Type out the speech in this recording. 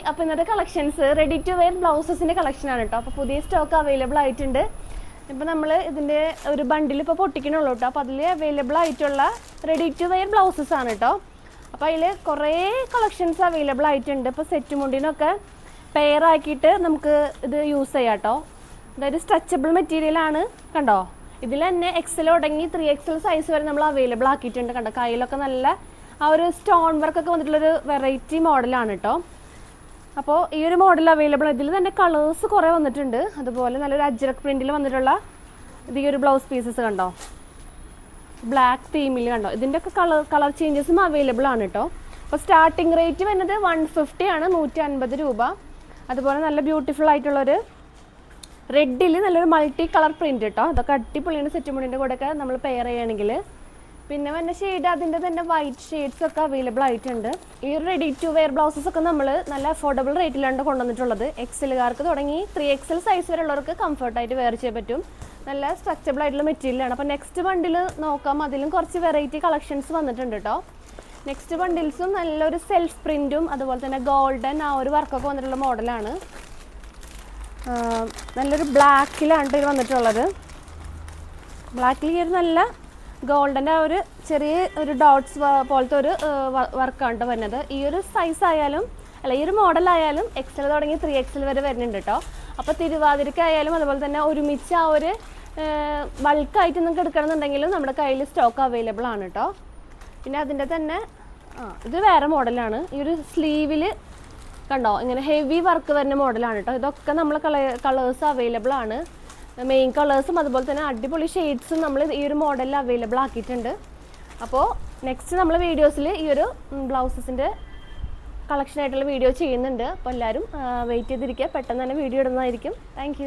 അപ്പോൾ ഇന്നത്തെ collections ready to wear ബ്ലൗസസിൻ്റെ കളക്ഷനാണ് കേട്ടോ. അപ്പോൾ പുതിയ സ്റ്റോക്ക് അവൈലബിൾ ആയിട്ടുണ്ട്. ഇപ്പോൾ നമ്മൾ ഇതിൻ്റെ ഒരു ബണ്ടിൽ ഇപ്പോൾ പൊട്ടിക്കണുള്ളൂ കേട്ടോ. അപ്പോൾ അതിൽ അവൈലബിൾ ആയിട്ടുള്ള റെഡി ടു വെയർ ബ്ലൗസസ് ആണ് കേട്ടോ. അപ്പോൾ അതിൽ കുറേ കളക്ഷൻസ് അവൈലബിൾ ആയിട്ടുണ്ട്. ഇപ്പോൾ സെറ്റ് മുണ്ടിനൊക്കെ പെയർ ആക്കിയിട്ട് നമുക്ക് ഇത് യൂസ് ചെയ്യാം കേട്ടോ. അതായത് സ്ട്രെച്ചബിൾ മെറ്റീരിയലാണ് കണ്ടോ. ഇതിൽ തന്നെ എക്സൽ തുടങ്ങി 3XL സൈസ് വരെ നമ്മൾ അവൈലബിൾ ആക്കിയിട്ടുണ്ട് കണ്ടോ. കയ്യിലൊക്കെ നല്ല ആ ഒരു സ്റ്റോൺ വർക്കൊക്കെ വന്നിട്ടുള്ളൊരു വെറൈറ്റി മോഡലാണ് കേട്ടോ. അപ്പോൾ ഈ ഒരു മോഡൽ അവൈലബിൾ. ഇതിൽ തന്നെ കളേഴ്സ് കുറേ വന്നിട്ടുണ്ട്. അതുപോലെ നല്ലൊരു അജ്രക് പ്രിൻറ്റിൽ വന്നിട്ടുള്ള ഈ ഒരു ബ്ലൗസ് പീസസ് കണ്ടോ, ബ്ലാക്ക് തീമിൽ കണ്ടോ. ഇതിൻ്റെയൊക്കെ കളർ ചേഞ്ചസും അവൈലബിൾ ആണ് കേട്ടോ. അപ്പോൾ സ്റ്റാർട്ടിങ് റേറ്റ് വരുന്നത് 150 ആണ്, 150 രൂപ. അതുപോലെ നല്ല ബ്യൂട്ടിഫുൾ ആയിട്ടുള്ളൊരു റെഡിൽ നല്ലൊരു മൾട്ടി കളർ പ്രിൻറ്റ് കേട്ടോ. അതൊക്കെ അടിപൊളിയാണ് സെറ്റ് മുണ്ടിൻ്റെ കൂടെയൊക്കെ നമ്മൾ പെയർ ചെയ്യുകയാണെങ്കിൽ. പിന്നെ വന്ന ഷെയ്ഡ് അതിൻ്റെ തന്നെ വൈറ്റ് ഷെയ്ഡ്സ് ഒക്കെ അവൈലബിൾ ആയിട്ടുണ്ട്. ഈ ഒരു റെഡി ടു വെയർ ബ്ലൗസസ് ഒക്കെ നമ്മൾ നല്ല അഫോർഡബിൾ റേറ്റിലാണ് കൊണ്ടുവന്നിട്ടുള്ളത്. എക്സലുകാർക്ക് തുടങ്ങി 3XL സൈസ് വരെ ഉള്ളവർക്ക് കംഫർട്ടായിട്ട് വെയർ ചെയ്യാൻ പറ്റും. നല്ല സ്ട്രെച്ചബിൾ ആയിട്ടുള്ള മെറ്റീരിയലാണ്. അപ്പോൾ നെക്സ്റ്റ് ബണ്ടിൽ നോക്കാം. അതിലും കുറച്ച് വെറൈറ്റി കളക്ഷൻസ് വന്നിട്ടുണ്ട് കേട്ടോ. നെക്സ്റ്റ് ബണ്ടിൽസും നല്ലൊരു സെൽഫ് പ്രിൻറ്റും അതുപോലെ തന്നെ ഗോൾഡൻ ആ ഒരു വർക്കൊക്കെ വന്നിട്ടുള്ള മോഡലാണ്. നല്ലൊരു ബ്ലാക്കിലാണ് ഇത് വന്നിട്ടുള്ളത്. ബ്ലാക്കിൽ ഈ ഒരു നല്ല ഗോൾഡൻ്റെ ആ ഒരു ചെറിയ ഒരു ഡോട്ട്സ് പോലത്തെ ഒരു വർക്കാണ് വരുന്നത്. ഈ ഒരു സൈസ് ആയാലും അല്ല ഈ ഒരു മോഡലായാലും എക്സൽ തുടങ്ങി 3XL വരെ വരുന്നുണ്ട് കേട്ടോ. അപ്പോൾ തിരുവാതിരക്കായാലും അതുപോലെ തന്നെ ഒരുമിച്ച് ആ ഒരു ബൾക്കായിട്ട് നിങ്ങൾക്ക് എടുക്കണമെന്നുണ്ടെങ്കിലും നമ്മുടെ കയ്യിൽ സ്റ്റോക്ക് അവൈലബിൾ ആണ് കേട്ടോ. പിന്നെ അതിൻ്റെ തന്നെ ഇത് വേറെ മോഡലാണ്. ഈ ഒരു സ്ലീവിൽ കണ്ടോ ഇങ്ങനെ ഹെവി വർക്ക് വരുന്ന മോഡലാണ് കേട്ടോ. ഇതൊക്കെ നമ്മൾ കളേഴ്സ് അവൈലബിൾ ആണ്. മെയിൻ കളേഴ്സും അതുപോലെ തന്നെ അടിപൊളി ഷെയ്ഡ്സും നമ്മൾ ഈ ഒരു മോഡലിൽ അവൈലബിൾ ആക്കിയിട്ടുണ്ട്. അപ്പോൾ നെക്സ്റ്റ് നമ്മൾ വീഡിയോസിൽ ഈ ഒരു ബ്ലൗസസിൻ്റെ കളക്ഷനായിട്ടുള്ള വീഡിയോ ചെയ്യുന്നുണ്ട്. അപ്പോൾ എല്ലാവരും വെയിറ്റ് ചെയ്തിരിക്കുക. പെട്ടെന്ന് തന്നെ വീഡിയോ ഇടുന്നതായിരിക്കും. താങ്ക്